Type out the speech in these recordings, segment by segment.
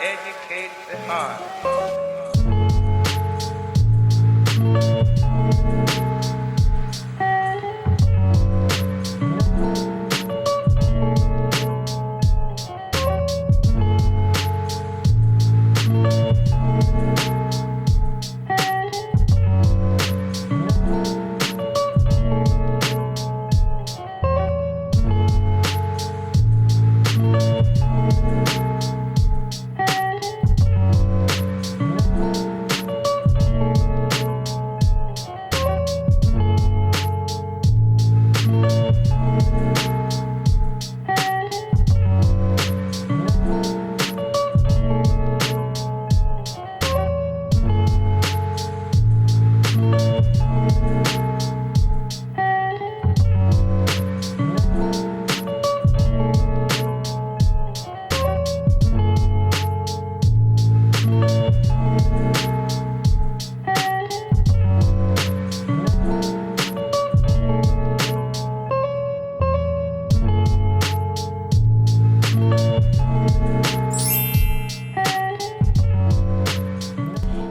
educate the heart.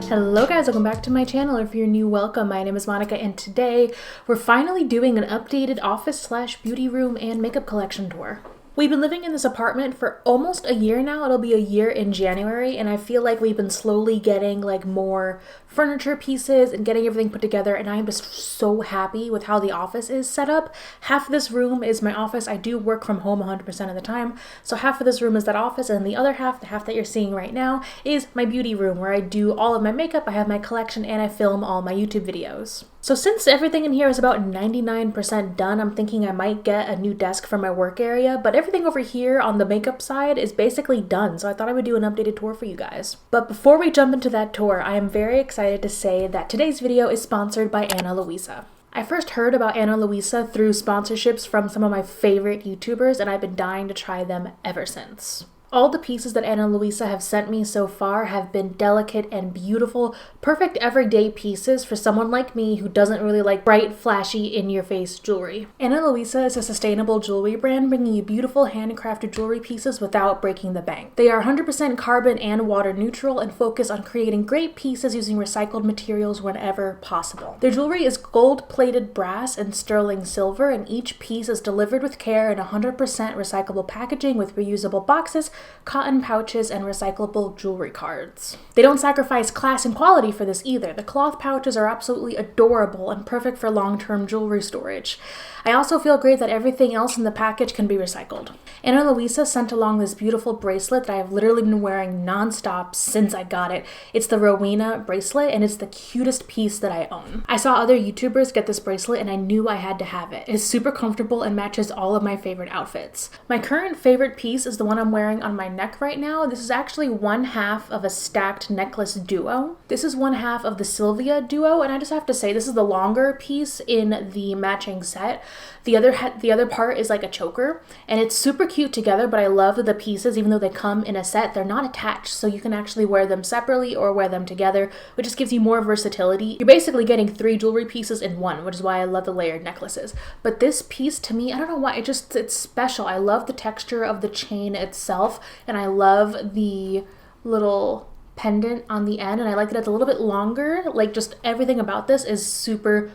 Hello guys, welcome back to my channel. If you're new, welcome. My name is Monica and today we're finally doing an updated office slash beauty room and makeup collection tour. We've been living in this apartment for almost a year now. It'll be a year in January, and I feel like we've been slowly getting like more furniture pieces and getting everything put together, and I'm just so happy with how the office is set up. Half of this room is my office. I do work from home 100% of the time, so half of this room is that office, and the other half, the half that you're seeing right now, is my beauty room where I do all of my makeup, I have my collection, and I film all my YouTube videos. So since everything in here is about 99% done, I'm thinking I might get a new desk for my work area, but everything over here on the makeup side is basically done, so I thought I would do an updated tour for you guys. But before we jump into that tour, I am very excited to say that today's video is sponsored by Louisa. I first heard about Louisa through sponsorships from some of my favorite YouTubers, and I've been dying to try them ever since. All the pieces that Louisa have sent me so far have been delicate and beautiful, perfect everyday pieces for someone like me who doesn't really like bright, flashy, in-your-face jewelry. Louisa is a sustainable jewelry brand bringing you beautiful handcrafted jewelry pieces without breaking the bank. They are 100% carbon and water neutral and focus on creating great pieces using recycled materials whenever possible. Their jewelry is gold-plated brass and sterling silver, and each piece is delivered with care in 100% recyclable packaging with reusable boxes, cotton pouches, and recyclable jewelry cards. They don't sacrifice class and quality for this either. The cloth pouches are absolutely adorable and perfect for long-term jewelry storage. I also feel great that everything else in the package can be recycled. Louisa sent along this beautiful bracelet that I have literally been wearing non-stop since I got it. It's the Rowena bracelet, and it's the cutest piece that I own. I saw other YouTubers get this bracelet and I knew I had to have it. It's super comfortable and matches all of my favorite outfits. My current favorite piece is the one I'm wearing on my neck right now. This is actually one half of a stacked necklace duo. This is one half of the Sylvia duo, and I just have to say this is the longer piece in the matching set. The other part is like a choker, and it's super cute together, but I love that the pieces, even though they come in a set, they're not attached, so you can actually wear them separately or wear them together, which just gives you more versatility. You're basically getting 3 jewelry pieces in one, which is why I love the layered necklaces. But this piece, to me, I don't know why, it's special. I love the texture of the chain itself, and I love the little pendant on the end, and I like that it's a little bit longer. Like, just everything about this is super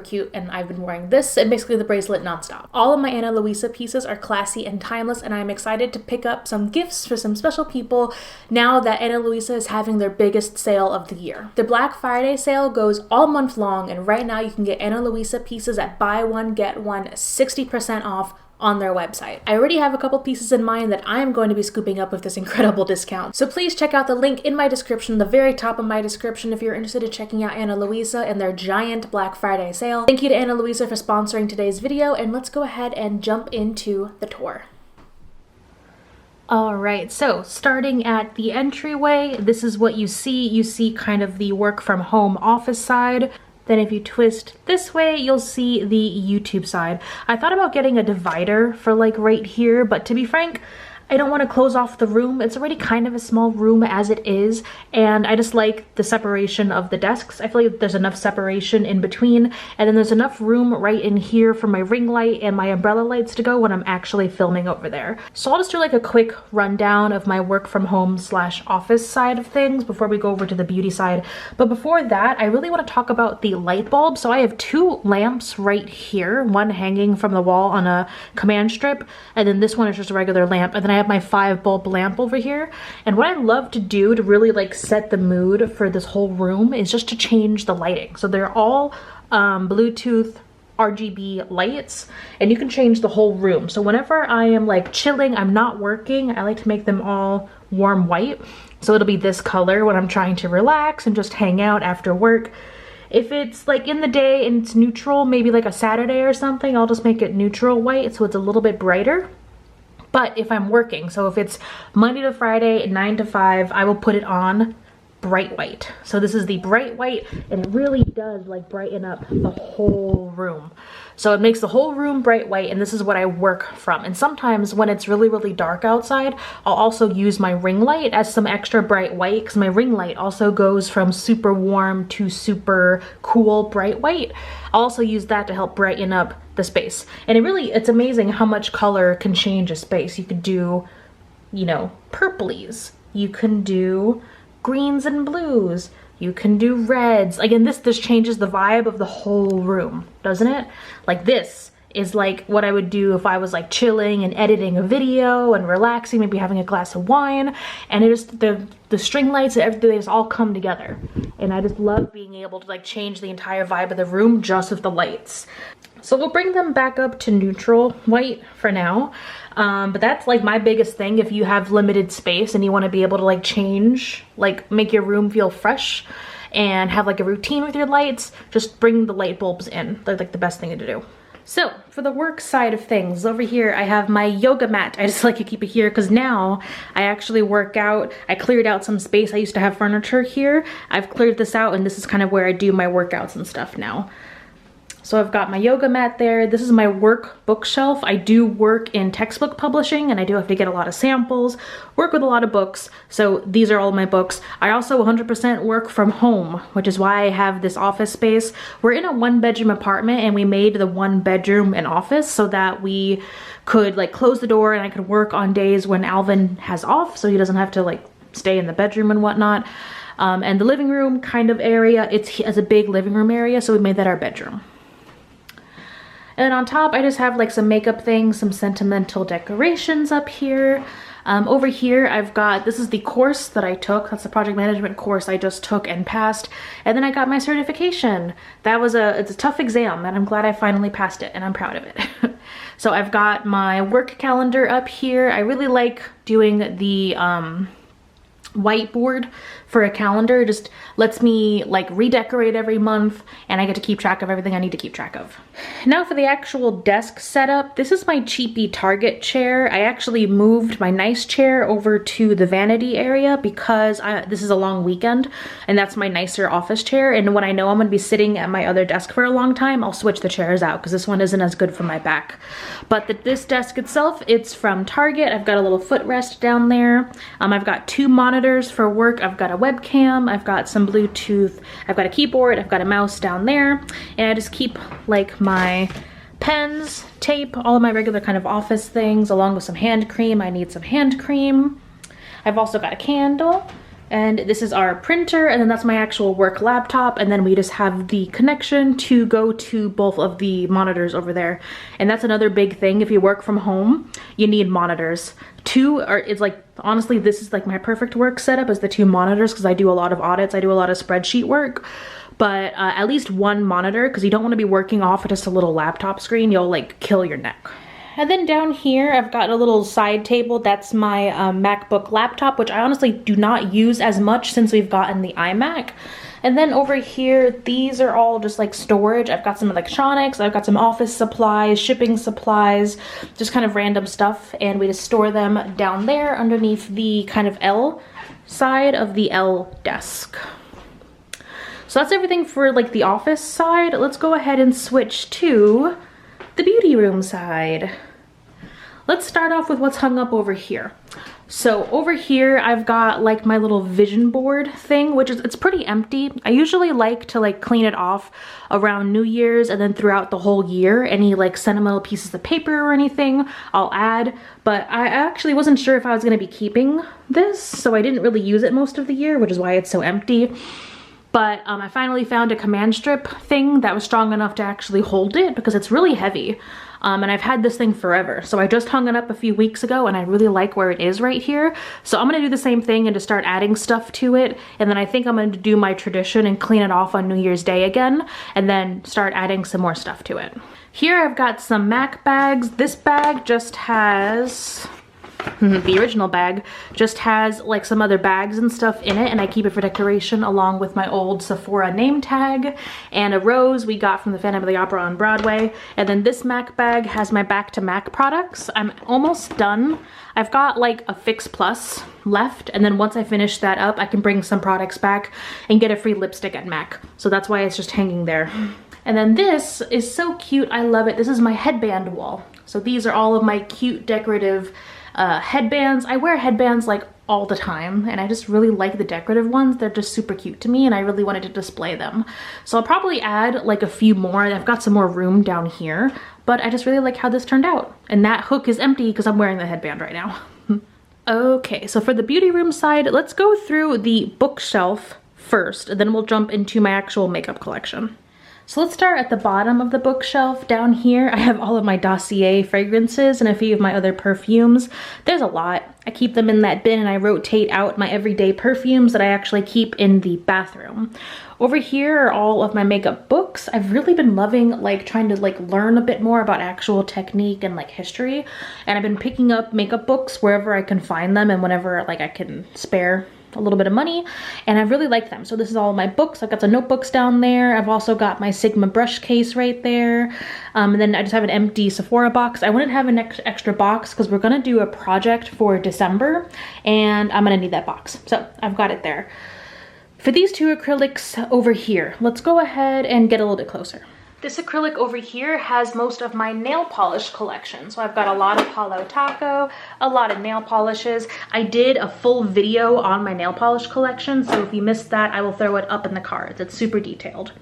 cute, and I've been wearing this and basically the bracelet nonstop. All of my Louisa pieces are classy and timeless, and I'm excited to pick up some gifts for some special people now that Louisa is having their biggest sale of the year. The Black Friday sale goes all month long, and right now you can get Louisa pieces at buy one, get one 60% off on their website. I already have a couple pieces in mind that I'm going to be scooping up with this incredible discount. So please check out the link in my description, the very top of my description, if you're interested in checking out Louisa and their giant Black Friday sale. Thank you to Louisa for sponsoring today's video, and let's go ahead and jump into the tour. Alright, so starting at the entryway, this is what you see. You see kind of the work from home office side. Then if you twist this way, you'll see the YouTube side. I thought about getting a divider for like right here, but to be frank, I don't want to close off the room. It's already kind of a small room as it is, and I just like the separation of the desks. I feel like there's enough separation in between, and then there's enough room right in here for my ring light and my umbrella lights to go when I'm actually filming over there. So I'll just do like a quick rundown of my work from home / office side of things before we go over to the beauty side. But before that, I really want to talk about the light bulb. So I have 2 lamps right here, one hanging from the wall on a command strip, and then this one is just a regular lamp, and then I have my 5 bulb lamp over here. And what I love to do to really like set the mood for this whole room is just to change the lighting. So they're all Bluetooth RGB lights, and you can change the whole room. So whenever I am like chilling, I'm not working, I like to make them all warm white. So it'll be this color when I'm trying to relax and just hang out after work. If it's like in the day and it's neutral, maybe like a Saturday or something, I'll just make it neutral white so it's a little bit brighter. But if I'm working, so if it's Monday to Friday, 9 to 5, I will put it on bright white. So this is the bright white, and it really does like brighten up the whole room. So it makes the whole room bright white, and this is what I work from. And sometimes when it's really, really dark outside, I'll also use my ring light as some extra bright white, because my ring light also goes from super warm to super cool bright white. I'll also use that to help brighten up the space. And it's amazing how much color can change a space. You could do, you know, purplies. You can do greens and blues. You can do reds. Again, this changes the vibe of the whole room, doesn't it? Like this is like what I would do if I was like chilling and editing a video and relaxing, maybe having a glass of wine, and it just the string lights and everything, they just all come together. And I just love being able to like change the entire vibe of the room just with the lights. So we'll bring them back up to neutral white for now. But that's like my biggest thing. If you have limited space and you want to be able to like change, like make your room feel fresh and have like a routine with your lights, just bring the light bulbs in. They're like the best thing to do. So for the work side of things, over here I have my yoga mat. I just like to keep it here because now I actually work out. I cleared out some space. I used to have furniture here. I've cleared this out, and this is kind of where I do my workouts and stuff now. So I've got my yoga mat there. This is my work bookshelf. I do work in textbook publishing, and I do have to get a lot of samples, work with a lot of books. So these are all my books. I also 100% work from home, which is why I have this office space. We're in a 1-bedroom apartment, and we made the 1 bedroom an office so that we could like close the door and I could work on days when Alvin has off, so he doesn't have to like stay in the bedroom and whatnot. And the living room kind of area, it's a big living room area, so we made that our bedroom. And then on top, I just have like some makeup things, some sentimental decorations up here. Over here, I've got, this is the course that I took. That's the project management course I just took and passed. And then I got my certification. It's a tough exam, and I'm glad I finally passed it, and I'm proud of it. So I've got my work calendar up here. I really like doing the whiteboard for a calendar. It just lets me like redecorate every month, and I get to keep track of everything I need to keep track of. Now for the actual desk setup, this is my cheapy Target chair. I actually moved my nice chair over to the vanity area because this is a long weekend, and that's my nicer office chair. And when I know I'm gonna be sitting at my other desk for a long time, I'll switch the chairs out because this one isn't as good for my back. But this desk itself, it's from Target. I've got a little footrest down there. I've got 2 monitors for work. I've got a webcam, I've got some Bluetooth, I've got a keyboard, I've got a mouse down there, and I just keep like my pens, tape, all of my regular kind of office things, along with some hand cream. I need some hand cream. I've also got a candle, and this is our printer, and then that's my actual work laptop, and then we just have the connection to go to both of the monitors over there. And that's another big thing. If you work from home, you need monitors. It's like, honestly, this is like my perfect work setup is the 2 monitors, because I do a lot of audits, I do a lot of spreadsheet work. But at least 1 monitor, because you don't want to be working off of just a little laptop screen. You'll like kill your neck. And then down here, I've got a little side table. That's my MacBook laptop, which I honestly do not use as much since we've gotten the iMac. And then over here, these are all just like storage. I've got some electronics, I've got some office supplies, shipping supplies, just kind of random stuff. And we just store them down there underneath the kind of L side of the L desk. So that's everything for like the office side. Let's go ahead and switch to the beauty room side. Let's start off with what's hung up over here. So over here, I've got like my little vision board thing, which is, it's pretty empty. I usually like to like clean it off around New Year's and then throughout the whole year. Any like sentimental pieces of paper or anything I'll add, but I actually wasn't sure if I was gonna be keeping this, so I didn't really use it most of the year, which is why it's so empty. But I finally found a command strip thing that was strong enough to actually hold it because it's really heavy. And I've had this thing forever. So I just hung it up a few weeks ago and I really like where it is right here. So I'm gonna do the same thing and just start adding stuff to it. And then I think I'm gonna do my tradition and clean it off on New Year's Day again, and then start adding some more stuff to it. Here I've got some MAC bags. This bag just has, the original bag just has like some other bags and stuff in it, and I keep it for decoration along with my old Sephora name tag and a rose we got from the Phantom of the Opera on Broadway. And then this MAC bag has my Back to MAC products. I'm almost done. I've got like a Fix Plus left, and then once I finish that up, I can bring some products back and get a free lipstick at MAC. So that's why it's just hanging there. And then this is so cute, I love it. This is my headband wall. So these are all of my cute decorative headbands. I wear headbands like all the time, and I just really like the decorative ones. They're just super cute to me, and I really wanted to display them. So I'll probably add like a few more. I've got some more room down here, but I just really like how this turned out. And that hook is empty because I'm wearing the headband right now. Okay, so for the beauty room side, let's go through the bookshelf first, and then we'll jump into my actual makeup collection. So let's start at the bottom of the bookshelf. Down here, I have all of my Dossier fragrances and a few of my other perfumes. There's a lot. I keep them in that bin, and I rotate out my everyday perfumes that I actually keep in the bathroom. Over here are all of my makeup books. I've really been loving like trying to like learn a bit more about actual technique and like history. And I've been picking up makeup books wherever I can find them and whenever like I can spare a little bit of money, and I really like them. So this is all of my books. I've got some notebooks down there. I've also got my Sigma brush case right there. And then I just have an empty Sephora box. I wanted to have an extra box because we're gonna do a project for December, and I'm gonna need that box. So I've got it there. For these two acrylics over here, let's go ahead and get a little bit closer. This acrylic over here has most of my nail polish collection. So I've got a lot of Palo Taco, a lot of nail polishes. I did a full video on my nail polish collection, so if you missed that, I will throw it up in the cards. It's super detailed.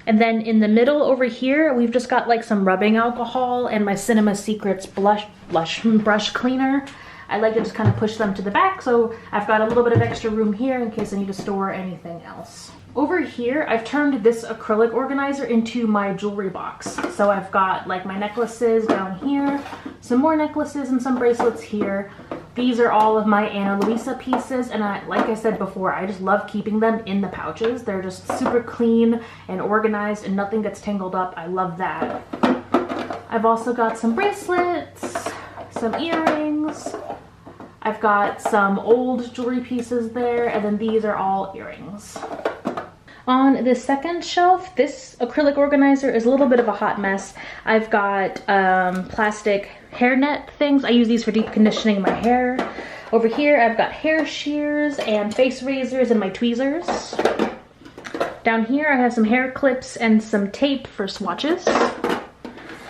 And then in the middle over here, we've just got like some rubbing alcohol and my Cinema Secrets brush cleaner. I like to just kind of push them to the back, so I've got a little bit of extra room here in case I need to store anything else. Over here, I've turned this acrylic organizer into my jewelry box. So I've got like my necklaces down here, some more necklaces and some bracelets here. These are all of my Ana Luisa pieces, and like I said before, I just love keeping them in the pouches. They're just super clean and organized and nothing gets tangled up. I love that. I've also got some bracelets, some earrings. I've got some old jewelry pieces there, and then these are all earrings. On the second shelf, this acrylic organizer is a little bit of a hot mess. I've got plastic hairnet things. I use these for deep conditioning my hair. Over here, I've got hair shears and face razors and my tweezers. Down here, I have some hair clips and some tape for swatches.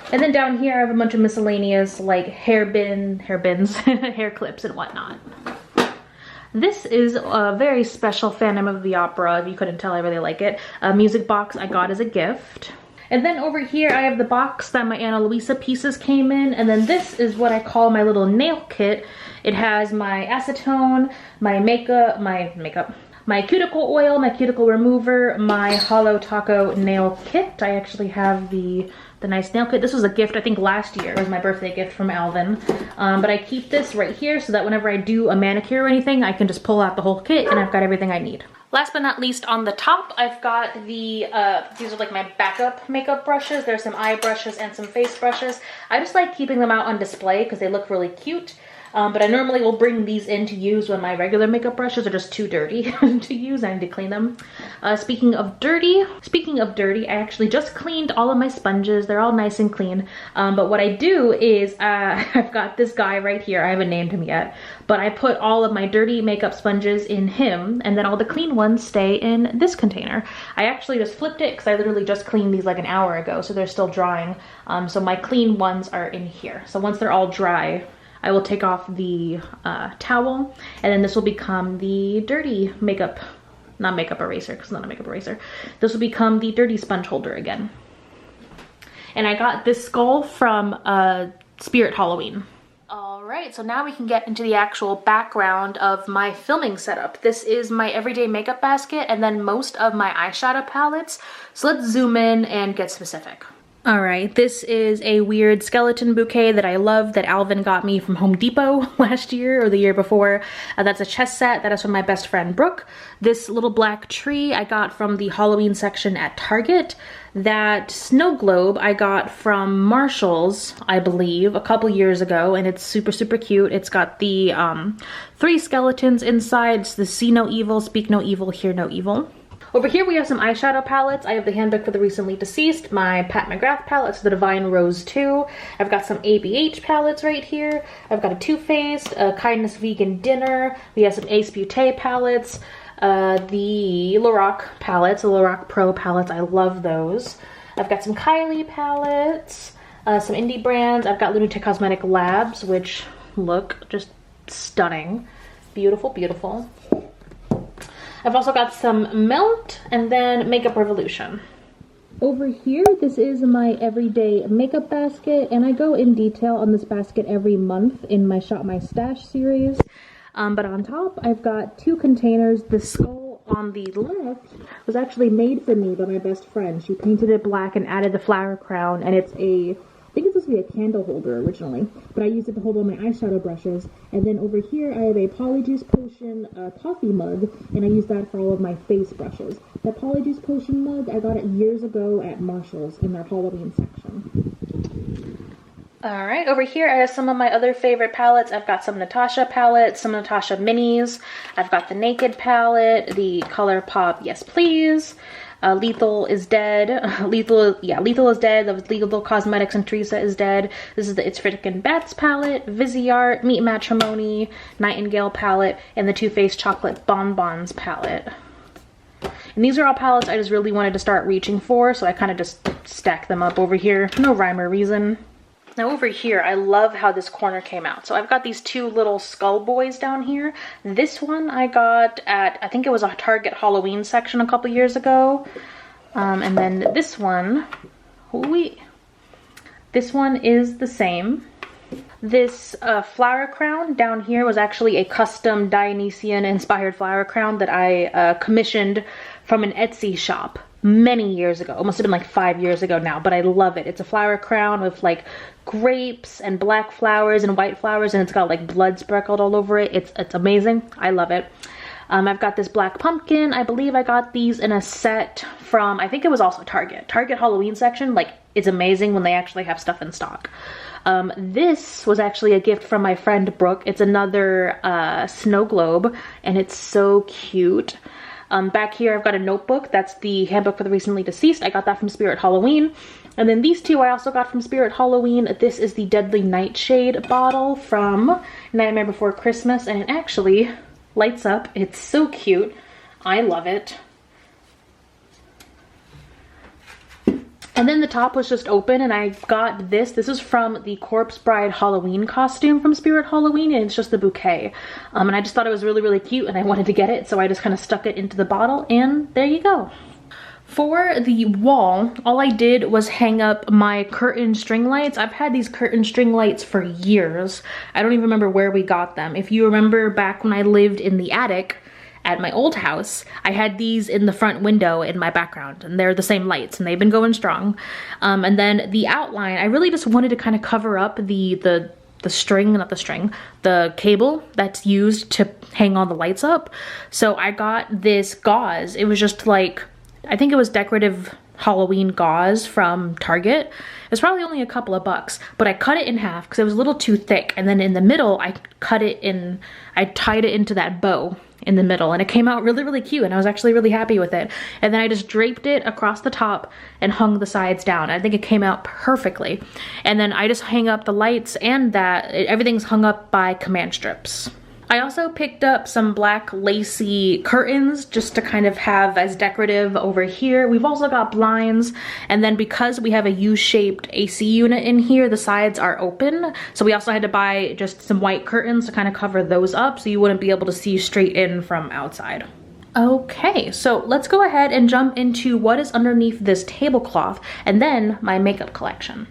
And then down here, I have a bunch of miscellaneous like hair bins, hair clips and whatnot. This is a very special Phantom of the Opera. If you couldn't tell, I really like it. A music box I got as a gift. And then over here, I have the box that my Ana Luisa pieces came in. And then this is what I call my little nail kit. It has my acetone, my cuticle oil, my cuticle remover, my Hollow Taco nail kit. I actually have the nice nail kit. This was a gift, I think last year. It was my birthday gift from Alvin. But I keep this right here so that whenever I do a manicure or anything, I can just pull out the whole kit and I've got everything I need. Last but not least, on the top, I've got the, these are like my backup makeup brushes. There's some eye brushes and some face brushes. I just like keeping them out on display because they look really cute. But I normally will bring these in to use when my regular makeup brushes are just too dirty to use. I need to clean them. Speaking of dirty, I actually just cleaned all of my sponges. They're all nice and clean. But what I do is I've got this guy right here. I haven't named him yet, but I put all of my dirty makeup sponges in him, and then all the clean ones stay in this container. I actually just flipped it because I literally just cleaned these like an hour ago, so they're still drying. So my clean ones are in here. So once they're all dry, I will take off the towel, and then this will become the dirty makeup, not makeup eraser, because it's not a makeup eraser. This will become the dirty sponge holder again. And I got this skull from Spirit Halloween. All right, so now we can get into the actual background of my filming setup. This is my everyday makeup basket and then most of my eyeshadow palettes. So let's zoom in and get specific. All right, this is a weird skeleton bouquet that I love that Alvin got me from Home Depot last year or the year before. That's a chess set that is from my best friend Brooke. This little black tree I got from the Halloween section at Target. That snow globe I got from Marshall's, I believe, a couple years ago, and it's super, super cute. It's got the 3 skeletons inside. It's the See No Evil, Speak No Evil, Hear No Evil. Over here we have some eyeshadow palettes. I have the Handbook for the Recently Deceased, my Pat McGrath palette, so the Divine Rose 2. I've got some ABH palettes right here. I've got a Too Faced, a Kindness Vegan Dinner. We have some Ace Beauté palettes, the Lorac palettes, the Lorac Pro palettes. I love those. I've got some Kylie palettes, some indie brands. I've got Lunatic Cosmetic Labs, which look just stunning. Beautiful, beautiful. I've also got some Melt and then Makeup Revolution. Over here, this is my everyday makeup basket, and I go in detail on this basket every month in my Shop My Stash series. But on top, I've got 2 containers. The skull on the left was actually made for me by my best friend. She painted it black and added the flower crown, and it's I think it's supposed to be a candle holder originally, but I used it to hold all my eyeshadow brushes. And then over here I have a Polyjuice Potion coffee mug, and I use that for all of my face brushes. That Polyjuice Potion mug, I got it years ago at Marshall's in their Halloween section. Alright, over here I have some of my other favorite palettes. I've got some Natasha palettes, some Natasha minis. I've got the Naked palette, the ColourPop Yes Please. Lethal is dead. Lethal is dead. That was Lethal Cosmetics and Teresa is dead. This is the It's Frickin' Bats palette, Viseart, Meet Matrimony, Nightingale palette, and the Too Faced Chocolate Bonbons palette. And these are all palettes I just really wanted to start reaching for, so I kind of just stacked them up over here. No rhyme or reason. Now over here, I love how this corner came out. So I've got these 2 little skull boys down here. This one I got at, I think it was a Target Halloween section a couple years ago. And then this one, this one is the same. This flower crown down here was actually a custom Dionysian inspired flower crown that I commissioned from an Etsy shop many years ago. It must have been like 5 years ago now, but I love it. It's a flower crown with like grapes and black flowers and white flowers, and it's got like blood speckled all over it. It's amazing. I love it. I've got this black pumpkin. I believe I got these in a set from, I think it was also Target Halloween section. Like, it's amazing when they actually have stuff in stock. This was actually a gift from my friend Brooke. It's another snow globe, and it's so cute. Back here I've got a notebook. That's the Handbook for the Recently Deceased. I got that from Spirit Halloween. And then these 2 I also got from Spirit Halloween. This is the Deadly Nightshade bottle from Nightmare Before Christmas, and it actually lights up. It's so cute. I love it. And then the top was just open, and I got this. This is from the Corpse Bride Halloween costume from Spirit Halloween, and it's just the bouquet. And I just thought it was really, really cute, and I wanted to get it, so I just kind of stuck it into the bottle, and there you go. For the wall, all I did was hang up my curtain string lights. I've had these curtain string lights for years. I don't even remember where we got them. If you remember back when I lived in the attic at my old house, I had these in the front window in my background, and they're the same lights, and they've been going strong. And then the outline, I really just wanted to kind of cover up the cable that's used to hang all the lights up. So I got this gauze. It was just like, I think it was decorative Halloween gauze from Target. It's probably only a couple of bucks, but I cut it in half because it was a little too thick. And then in the middle, I tied it into that bow in the middle, and it came out really, really cute, and I was actually really happy with it. And then I just draped it across the top and hung the sides down. I think it came out perfectly. And then I just hang up the lights, and everything's hung up by command strips. I also picked up some black lacy curtains just to kind of have as decorative over here. We've also got blinds, and then because we have a U-shaped AC unit in here, the sides are open. So we also had to buy just some white curtains to kind of cover those up so you wouldn't be able to see straight in from outside. Okay, so let's go ahead and jump into what is underneath this tablecloth and then my makeup collection.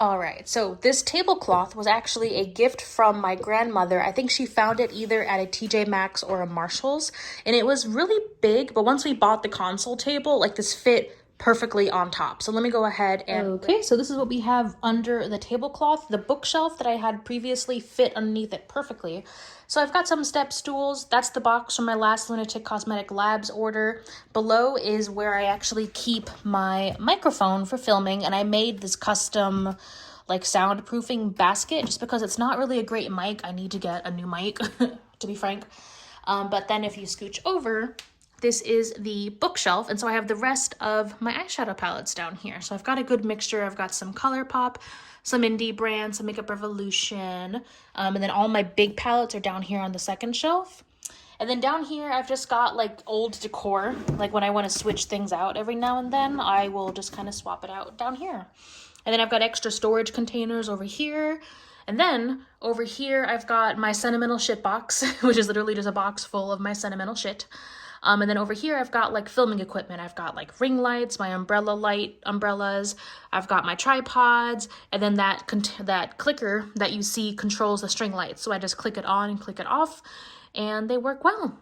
All right, so this tablecloth was actually a gift from my grandmother. I think she found it either at a TJ Maxx or a Marshall's, and it was really big, but once we bought the console table, like this fit perfectly on top. So let me go ahead and... Okay, so this is what we have under the tablecloth. The bookshelf that I had previously fit underneath it perfectly. So I've got some step stools. That's the box from my last Lunatic Cosmetic Labs order. Below is where I actually keep my microphone for filming, and I made this custom like soundproofing basket just because it's not really a great mic. I need to get a new mic, to be frank. But then if you scooch over, this is the bookshelf, and so I have the rest of my eyeshadow palettes down here. So I've got a good mixture. I've got some ColourPop, some indie brands, some Makeup Revolution, and then all my big palettes are down here on the second shelf. And then down here, I've just got like old decor. Like when I want to switch things out every now and then, I will just kind of swap it out down here. And then I've got extra storage containers over here. And then over here, I've got my sentimental shit box, which is literally just a box full of my sentimental shit. And then over here, I've got like filming equipment. I've got like ring lights, my umbrellas. I've got my tripods, and then that clicker that you see controls the string lights. So I just click it on and click it off, and they work well.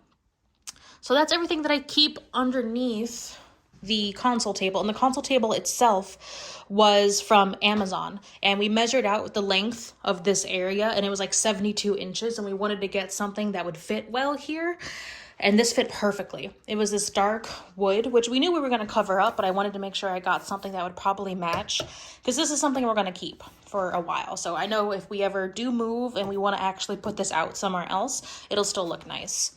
So that's everything that I keep underneath the console table. And the console table itself was from Amazon, and we measured out the length of this area, and it was like 72 inches, and we wanted to get something that would fit well here. And this fit perfectly. It was this dark wood, which we knew we were going to cover up, but I wanted to make sure I got something that would probably match, because this is something we're going to keep for a while. So I know if we ever do move and we want to actually put this out somewhere else, it'll still look nice.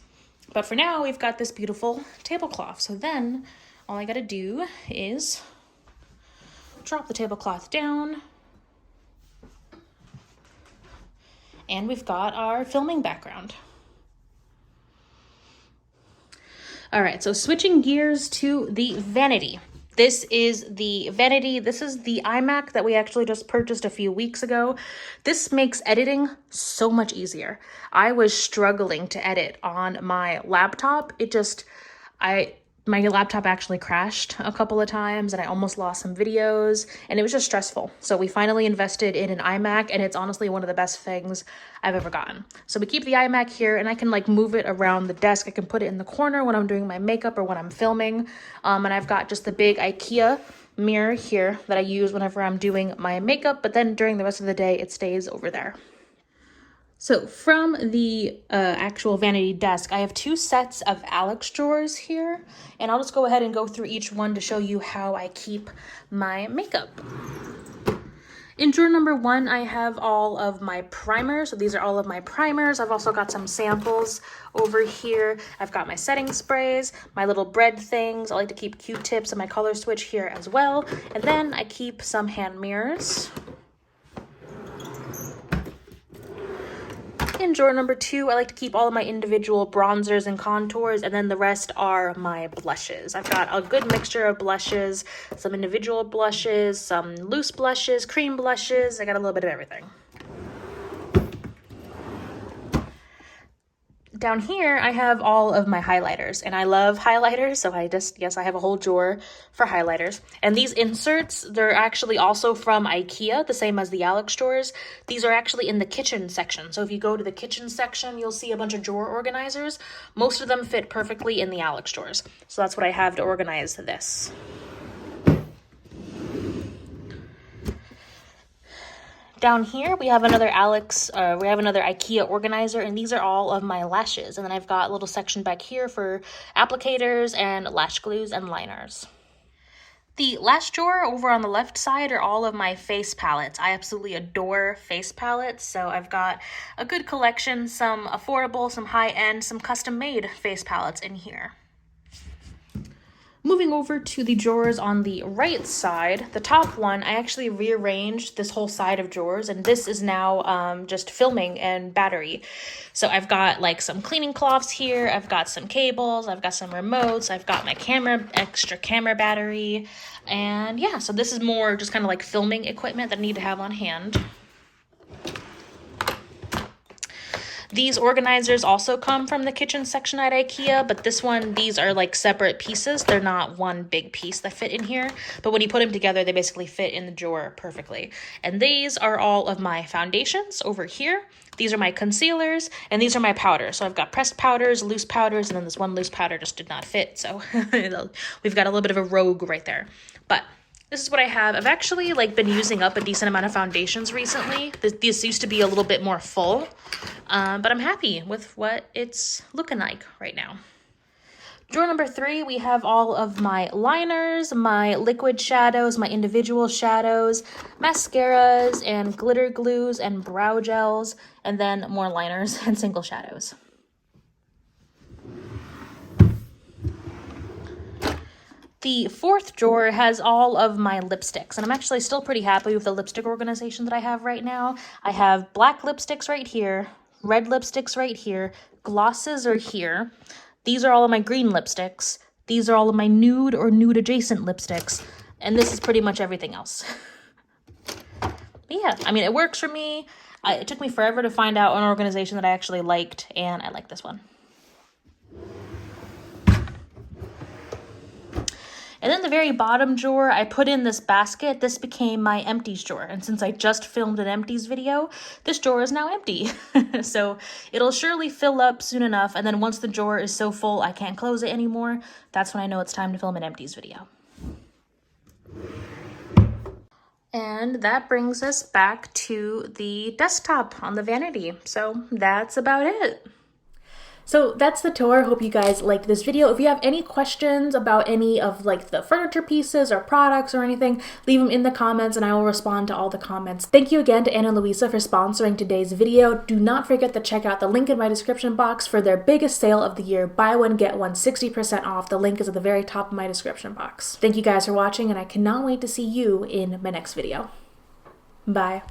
But for now, we've got this beautiful tablecloth. So then all I got to do is drop the tablecloth down, and we've got our filming background. All right, so switching gears to the Vanity. This is the Vanity. This is the iMac that we actually just purchased a few weeks ago. This makes editing so much easier. I was struggling to edit on my laptop. My laptop actually crashed a couple of times, and I almost lost some videos, and it was just stressful. So we finally invested in an iMac, and it's honestly one of the best things I've ever gotten. So we keep the iMac here, and I can like move it around the desk. I can put it in the corner when I'm doing my makeup or when I'm filming. And I've got just the big IKEA mirror here that I use whenever I'm doing my makeup, but then during the rest of the day, it stays over there. So from the actual Vanity desk, I have two sets of Alex drawers here, and I'll just go ahead and go through each one to show you how I keep my makeup. In drawer number 1, I have all of my primers. So these are all of my primers. I've also got some samples over here. I've got my setting sprays, my little bread things. I like to keep Q-tips and my color switch here as well. And then I keep some hand mirrors. In drawer number 2, I like to keep all of my individual bronzers and contours, and then the rest are my blushes. I've got a good mixture of blushes, some individual blushes, some loose blushes, cream blushes. I got a little bit of everything. Down here, I have all of my highlighters, and I love highlighters, so I have a whole drawer for highlighters. And these inserts, they're actually also from IKEA, the same as the Alex drawers. These are actually in the kitchen section. So if you go to the kitchen section, you'll see a bunch of drawer organizers. Most of them fit perfectly in the Alex drawers. So that's what I have to organize this. Down here, we have another IKEA organizer, and these are all of my lashes. And then I've got a little section back here for applicators and lash glues and liners. The last drawer over on the left side are all of my face palettes. I absolutely adore face palettes, so I've got a good collection, some affordable, some high-end, some custom-made face palettes in here. Moving over to the drawers on the right side, the top one, I actually rearranged this whole side of drawers, and this is now just filming and battery. So I've got like some cleaning cloths here, I've got some cables, I've got some remotes, I've got my extra camera battery, and yeah, so this is more just kind of like filming equipment that I need to have on hand. These organizers also come from the kitchen section at IKEA, but these are like separate pieces. They're not one big piece that fit in here, but when you put them together, they basically fit in the drawer perfectly. And these are all of my foundations over here. These are my concealers, and these are my powders. So I've got pressed powders, loose powders, and then this one loose powder just did not fit. So we've got a little bit of a rogue right there. But this is what I have. I've actually been using up a decent amount of foundations recently. This used to be a little bit more full, but I'm happy with what it's looking like right now. Drawer number 3, we have all of my liners, my liquid shadows, my individual shadows, mascaras, and glitter glues, and brow gels, and then more liners and single shadows. The 4th drawer has all of my lipsticks, and I'm actually still pretty happy with the lipstick organization that I have right now. I have black lipsticks right here, red lipsticks right here, glosses are here. These are all of my green lipsticks. These are all of my nude or nude adjacent lipsticks, and this is pretty much everything else. But yeah, I mean, it works for me. It took me forever to find out an organization that I actually liked, and I like this one. And then the very bottom drawer, I put in this basket. This became my empties drawer. And since I just filmed an empties video, this drawer is now empty. So it'll surely fill up soon enough. And then once the drawer is so full I can't close it anymore, that's when I know it's time to film an empties video. And that brings us back to the desktop on the Vanity. So that's about it. So that's the tour. Hope you guys liked this video. If you have any questions about any of the furniture pieces or products or anything, leave them in the comments and I will respond to all the comments. Thank you again to Anna and Louisa for sponsoring today's video. Do not forget to check out the link in my description box for their biggest sale of the year. Buy one, get one, 60% off. The link is at the very top of my description box. Thank you guys for watching, and I cannot wait to see you in my next video. Bye.